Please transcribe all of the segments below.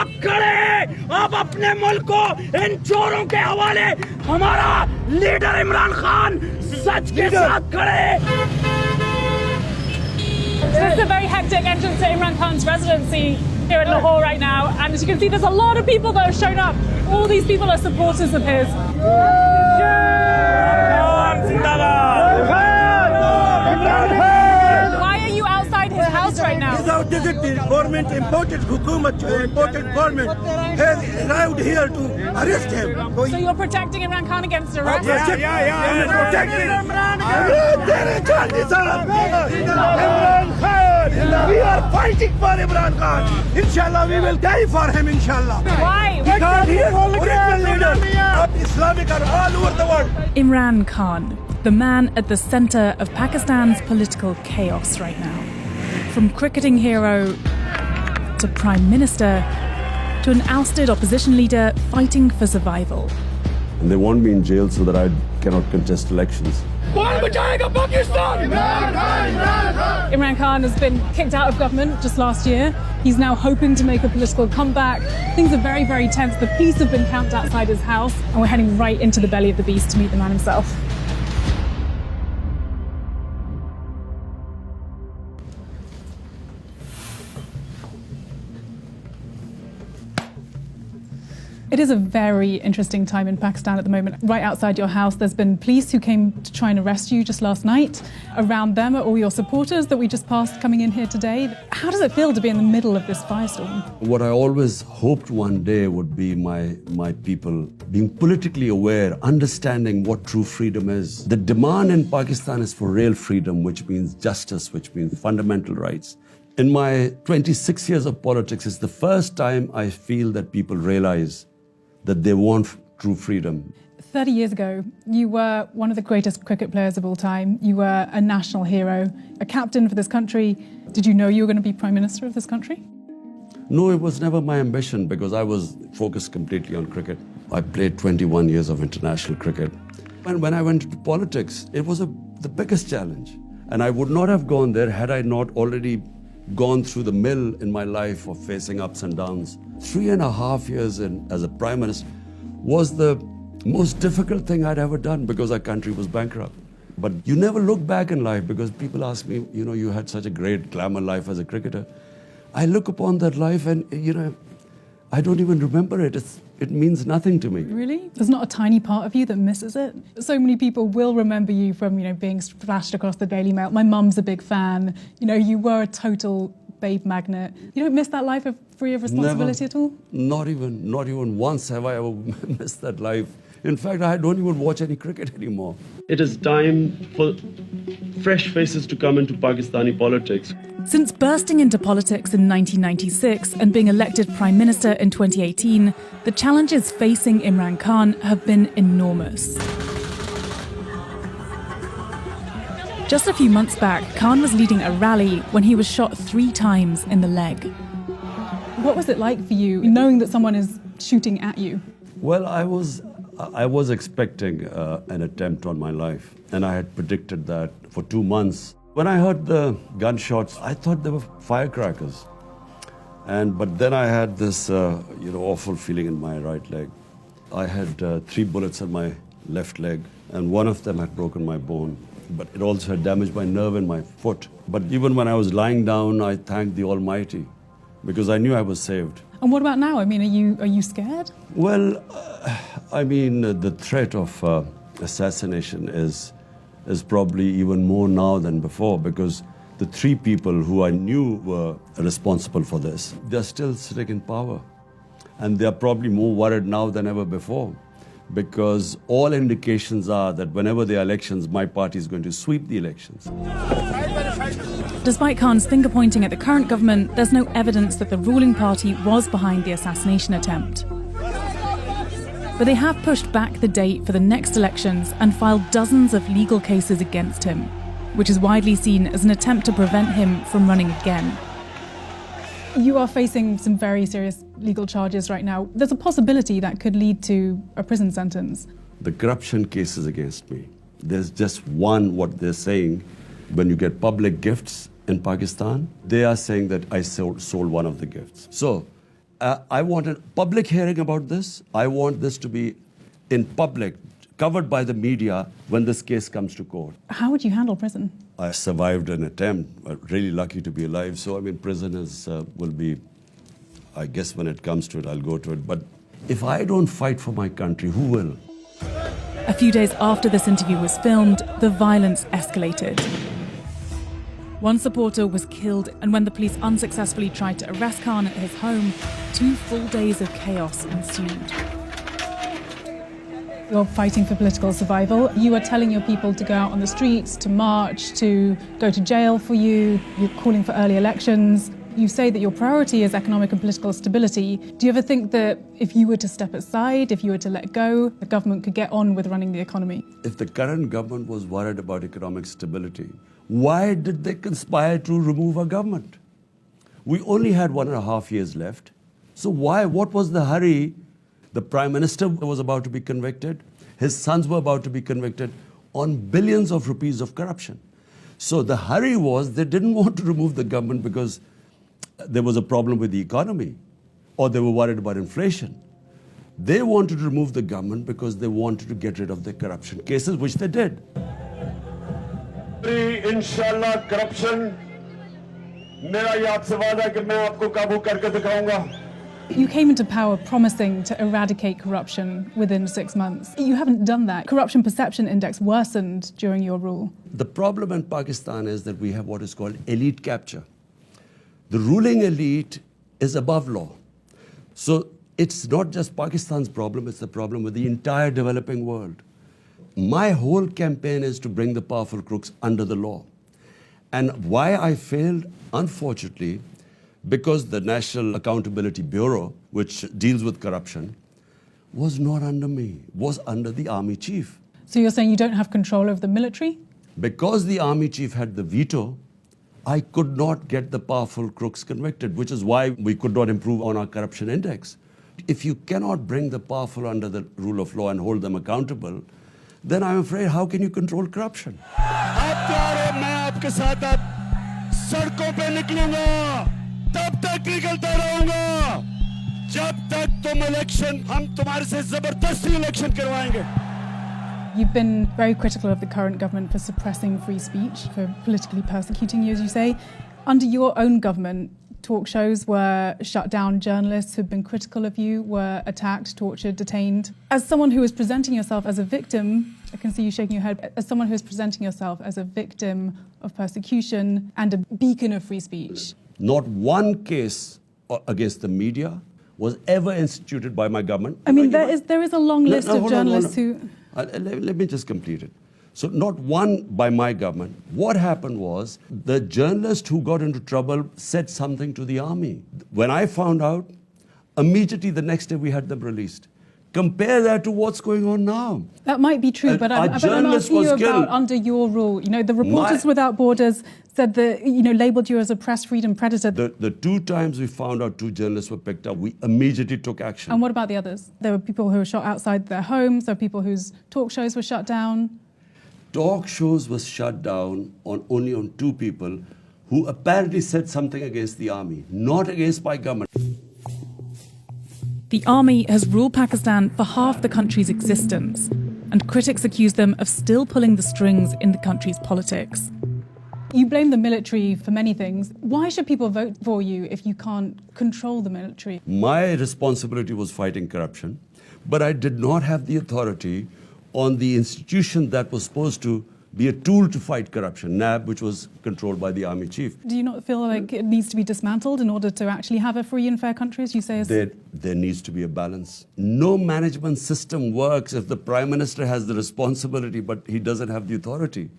आप खड़े, आप अपने मुल्क को इन चोरों के हवाले, हमारा लीडर इमरान खान सच के साथ खड़े। So this is a very hectic entrance to Imran Khan's residency here in Lahore right now, and as you can see, there's a lot of people that have shown up. All these people are supporters of his. Why are you outside his house right now? Without the government, imported government has arrived here to arrest him. So you're protecting Imran Khan against arrest? Protecting Imran Khan. We are fighting for Imran Khan. Inshallah, we will die for him, inshallah. Why? Because he is original leader of Islamic are all over the world. Imran Khan, the man at the center of Pakistan's political chaos right now. From cricketing hero to prime minister to an ousted opposition leader fighting for survival. And they want me in jail so that I cannot contest elections. Imran Khan has been kicked out of government just last year. He's now hoping to make a political comeback. Things are very, very tense. The police have been camped outside his house, and we're heading right into the belly of the beast to meet the man himself. It is a very interesting time in Pakistan at the moment. Right outside your house, there's been police who came to try and arrest you just last night. Around them are all your supporters that we just passed coming in here today. How does it feel to be in the middle of this firestorm? What I always hoped one day would be my people being politically aware, understanding what true freedom is. The demand in Pakistan is for real freedom, which means justice, which means fundamental rights. In my 26 years of politics, it's the first time I feel that people realize that they want true freedom. 30 years ago, you were one of the greatest cricket players of all time. You were a national hero, a captain for this country. Did you know you were going to be Prime Minister of this country? No, it was never my ambition because I was focused completely on cricket. I played 21 years of international cricket. And when I went into politics, it was the biggest challenge. And I would not have gone there had I not already gone through the mill in my life of facing ups and downs. 3.5 years as a prime minister was the most difficult thing I'd ever done because our country was bankrupt. But you never look back in life because people ask me, you had such a great glamour life as a cricketer. I look upon that life and, I don't even remember it. It means nothing to me. Really? There's not a tiny part of you that misses it? So many people will remember you from, being splashed across the Daily Mail. My mum's a big fan. You were a total babe magnet. You don't miss that life free of responsibility at all? Not even once have I ever missed that life. In fact, I don't even watch any cricket anymore. It is time for fresh faces to come into Pakistani politics. Since bursting into politics in 1996 and being elected Prime Minister in 2018, the challenges facing Imran Khan have been enormous. Just a few months back, Khan was leading a rally when he was shot 3 times in the leg. What was it like for you, knowing that someone is shooting at you? Well, I was expecting an attempt on my life, and I had predicted that for 2 months. When I heard the gunshots, I thought they were firecrackers. But then I had this awful feeling in my right leg. I had 3 bullets in my left leg, and one of them had broken my bone. But it also had damaged my nerve in my foot. But even when I was lying down, I thanked the Almighty because I knew I was saved. And what about now? I mean, are you scared? Well, the threat of assassination is probably even more now than before because the 3 people who I knew were responsible for this, they're still sitting in power. And they're probably more worried now than ever before because all indications are that whenever there are elections, my party is going to sweep the elections. Despite Khan's finger-pointing at the current government, there's no evidence that the ruling party was behind the assassination attempt. But they have pushed back the date for the next elections and filed dozens of legal cases against him, which is widely seen as an attempt to prevent him from running again. You are facing some very serious legal charges right now. There's a possibility that could lead to a prison sentence. The corruption cases against me, there's just one, what they're saying, when you get public gifts in Pakistan, they are saying that I sold one of the gifts. So I want a public hearing about this. I want this to be in public, covered by the media when this case comes to court. How would you handle prison? I survived an attempt. Really lucky to be alive. So, I mean, prison will be, I guess when it comes to it, I'll go to it. But if I don't fight for my country, who will? A few days after this interview was filmed, the violence escalated. One supporter was killed, and when the police unsuccessfully tried to arrest Khan at his home, 2 full days of chaos ensued. You're fighting for political survival. You are telling your people to go out on the streets, to march, to go to jail for you. You're calling for early elections. You say that your priority is economic and political stability. Do you ever think that if you were to step aside, if you were to let go, the government could get on with running the economy? If the current government was worried about economic stability, why did they conspire to remove our government? We only had 1.5 years left. So why? What was the hurry? The Prime Minister was about to be convicted. His sons were about to be convicted on billions of rupees of corruption. So the hurry was they didn't want to remove the government because there was a problem with the economy or they were worried about inflation. They wanted to remove the government because they wanted to get rid of the corruption cases, which they did. इंशाल्लाह corruption मेरा ये आपसे वादा है कि मैं आपको काबू करके दिखाऊंगा. You came into power promising to eradicate corruption within 6 months. You haven't done that. Corruption perception index worsened during your rule. The problem in Pakistan is that we have what is called elite capture. The ruling elite is above law. So it's not just Pakistan's problem, it's the problem with the entire developing world. My whole campaign is to bring the powerful crooks under the law. And why I failed, unfortunately, because the National Accountability Bureau, which deals with corruption, was not under me, was under the army chief. So you're saying you don't have control over the military? Because the army chief had the veto, I could not get the powerful crooks convicted, which is why we could not improve on our corruption index. If you cannot bring the powerful under the rule of law and hold them accountable, then I'm afraid, how can you control corruption? सड़कों पे निकलूंगा तब तक निकलता रहूंगा जब तक तुम election हम तुम्हारे से जबरदस्ती इलेक्शन करवाएंगे. You've been very critical of the current government for suppressing free speech, for politically persecuting you, as you say. Under your own government, talk shows were shut down, journalists who've been critical of you were attacked, tortured, detained. As someone who is presenting yourself as a victim, I can see you shaking your head, as someone who is presenting yourself as a victim of persecution and a beacon of free speech. Not one case against the media was ever instituted by my government. I mean, there is a long list of journalists who... Let me just complete it. So not one by my government. What happened was the journalist who got into trouble said something to the army. When I found out, immediately the next day we had them released. Compare that to what's going on now. That might be true, but I'm asking you about under your rule. You know, the Reporters Without Borders said that, labelled you as a press freedom predator. The 2 times we found out 2 journalists were picked up, we immediately took action. And what about the others? There were people who were shot outside their homes, there were people whose talk shows were shut down. Talk shows was shut down only on 2 people who apparently said something against the army, not against my government. The army has ruled Pakistan for half the country's existence, and critics accuse them of still pulling the strings in the country's politics. You blame the military for many things. Why should people vote for you if you can't control the military? My responsibility was fighting corruption, but I did not have the authority on the institution that was supposed to be a tool to fight corruption, NAB, which was controlled by the army chief. Do you not feel like it needs to be dismantled in order to actually have a free and fair country, as you say? There needs to be a balance. No management system works if the Prime Minister has the responsibility, but he doesn't have the authority.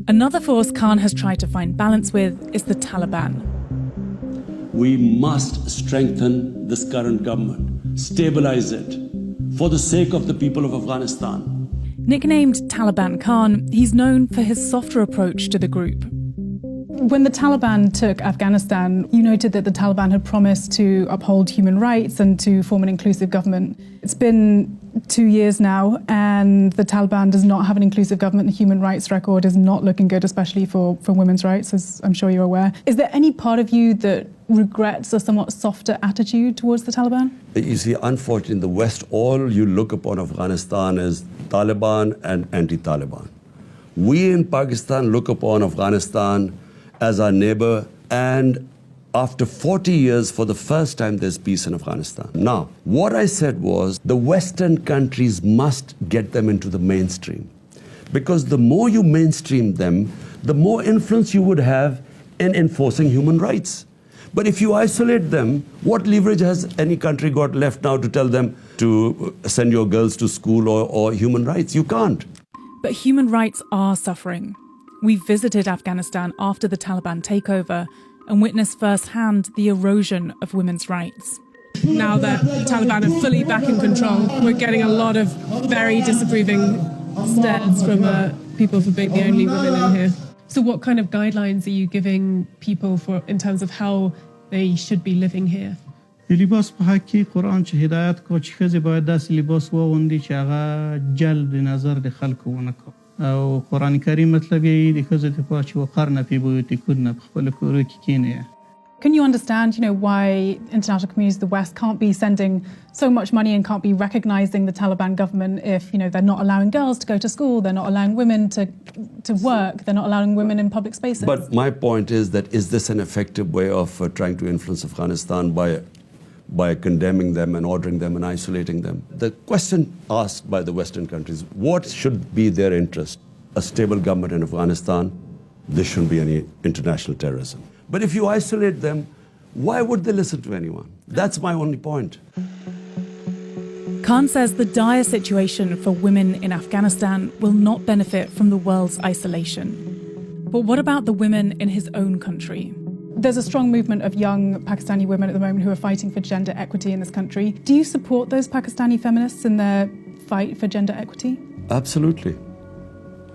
Another force Khan has tried to find balance with is the Taliban. We must strengthen this current government, stabilize it, for the sake of the people of Afghanistan. Nicknamed Taliban Khan, he's known for his softer approach to the group. When the Taliban took Afghanistan, you noted that the Taliban had promised to uphold human rights and to form an inclusive government. It's been 2 years now, and the Taliban does not have an inclusive government. The human rights record is not looking good, especially for women's rights, as I'm sure you're aware. Is there any part of you that regrets a somewhat softer attitude towards the Taliban? You see, unfortunately, in the West, all you look upon Afghanistan is Taliban and anti-Taliban. We in Pakistan look upon Afghanistan as our neighbor, and after 40 years, for the first time, there's peace in Afghanistan. Now, what I said was the Western countries must get them into the mainstream. Because the more you mainstream them, the more influence you would have in enforcing human rights. But if you isolate them, what leverage has any country got left now to tell them to send your girls to school or human rights? You can't. But human rights are suffering. We visited Afghanistan after the Taliban takeover and witnessed firsthand the erosion of women's rights. Now that the Taliban are fully back in control, we're getting a lot of very disapproving stares from people for being the only women in here. So what kind of guidelines are you giving people in terms of how they should be living here? لباس په حق کې قرآن چې هدایت کو چې ښځې باید داسې لباس واغوندي چې هغه جلب نظر د خلکو ونه کړي او قرآن کریم مطلب یې د ښځو دپاره چې وقرن فی بیوتکن په خپلو کورو کې کښېني. Can you understand, why international communities of the West can't be sending so much money and can't be recognising the Taliban government if, they're not allowing girls to go to school, they're not allowing women to work, they're not allowing women in public spaces? But my point is that is this an effective way of trying to influence Afghanistan by condemning them and ordering them and isolating them? The question asked by the Western countries, what should be their interest? A stable government in Afghanistan, there shouldn't be any international terrorism. But if you isolate them, why would they listen to anyone? That's my only point. Khan says the dire situation for women in Afghanistan will not benefit from the world's isolation. But what about the women in his own country? There's a strong movement of young Pakistani women at the moment who are fighting for gender equity in this country. Do you support those Pakistani feminists in their fight for gender equity? Absolutely.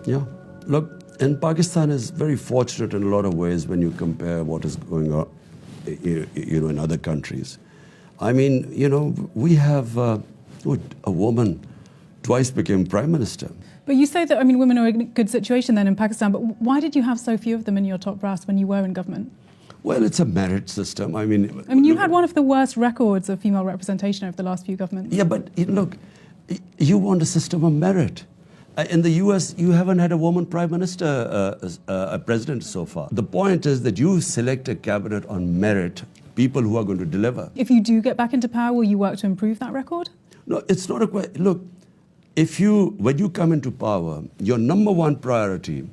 Yeah. Look, and Pakistan is very fortunate in a lot of ways when you compare what is going on, in other countries. I mean, we have a woman twice became prime minister. But you say that, women are in a good situation then in Pakistan, but why did you have so few of them in your top brass when you were in government? Well, it's a merit system. You had one of the worst records of female representation over the last few governments. Yeah, but look, you want a system of merit. In the US, you haven't had a woman prime minister, a president so far. The point is that you select a cabinet on merit, people who are going to deliver. If you do get back into power, will you work to improve that record? No, it's not a question. Look, when you come into power, your number one priority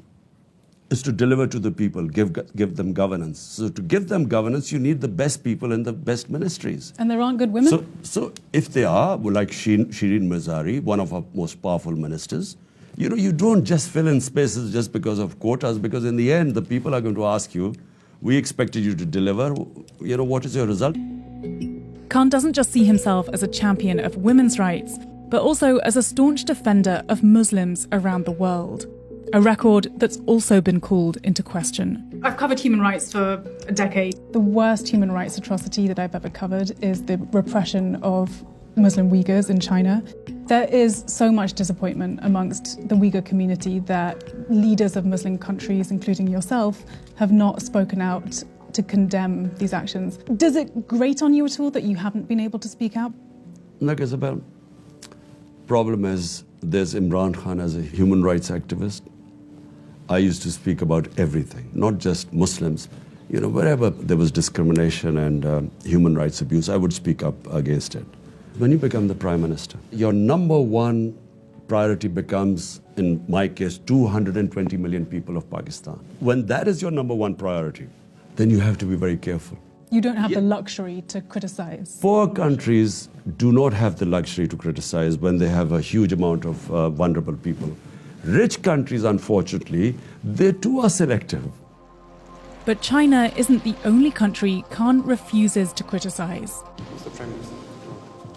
is to deliver to the people, give them governance. So to give them governance, you need the best people in the best ministries. And there aren't good women? So if they are, like Shireen Mazari, one of our most powerful ministers, you don't just fill in spaces just because of quotas, because in the end, the people are going to ask you, we expected you to deliver, what is your result? Khan doesn't just see himself as a champion of women's rights, but also as a staunch defender of Muslims around the world. A record that's also been called into question. I've covered human rights for a decade. The worst human rights atrocity that I've ever covered is the repression of Muslim Uyghurs in China. There is so much disappointment amongst the Uyghur community that leaders of Muslim countries, including yourself, have not spoken out to condemn these actions. Does it grate on you at all that you haven't been able to speak out? Look, Isabel, problem is there's Imran Khan as a human rights activist. I used to speak about everything, not just Muslims. Wherever there was discrimination and human rights abuse, I would speak up against it. When you become the prime minister, your number one priority becomes, in my case, 220 million people of Pakistan. When that is your number one priority, then you have to be very careful. You don't have the luxury to criticize. Poor countries do not have the luxury to criticize when they have a huge amount of vulnerable people. Rich countries, unfortunately, they too are selective. But China isn't the only country Khan refuses to criticize.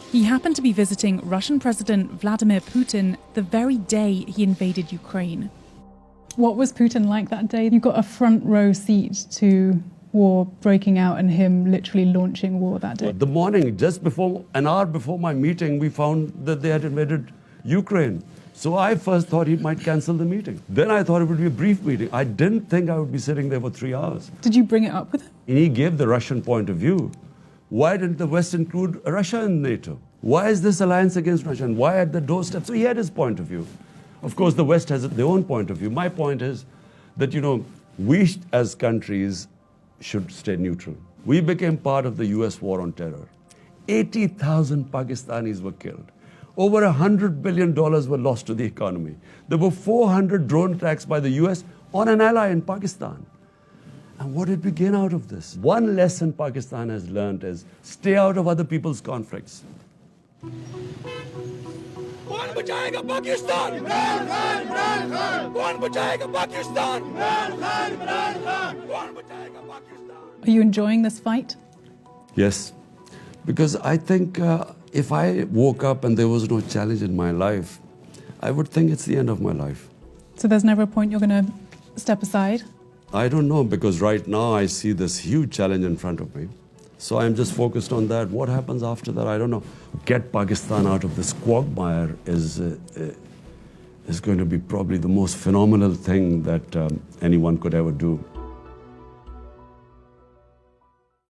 He happened to be visiting Russian President Vladimir Putin the very day he invaded Ukraine. What was Putin like that day? You got a front row seat to war breaking out and him literally launching war that day. The morning, just before, an hour before my meeting, we found that they had invaded Ukraine. So I first thought he might cancel the meeting. Then I thought it would be a brief meeting. I didn't think I would be sitting there for 3 hours. Did you bring it up with him? And he gave the Russian point of view. Why didn't the West include Russia in NATO? Why is this alliance against Russia? And why at the doorstep? So he had his point of view. Of course, the West has their own point of view. My point is that, we as countries should stay neutral. We became part of the US war on terror. 80,000 Pakistanis were killed. Over $100 billion were lost to the economy. There were 400 drone attacks by the US on an ally in Pakistan. And what did we gain out of this? One lesson Pakistan has learned is stay out of other people's conflicts. कौन बचाएगा पाकिस्तान? इमरान खान, इमरान खान। कौन बचाएगा पाकिस्तान? इमरान खान, इमरान खान। कौन बचाएगा Pakistan? Are you enjoying this fight? Yes, because I think if I woke up and there was no challenge in my life, I would think it's the end of my life. So there's never a point you're going to step aside? I don't know, because right now I see this huge challenge in front of me. So I'm just focused on that. What happens after that, I don't know. Get Pakistan out of this quagmire is going to be probably the most phenomenal thing that anyone could ever do.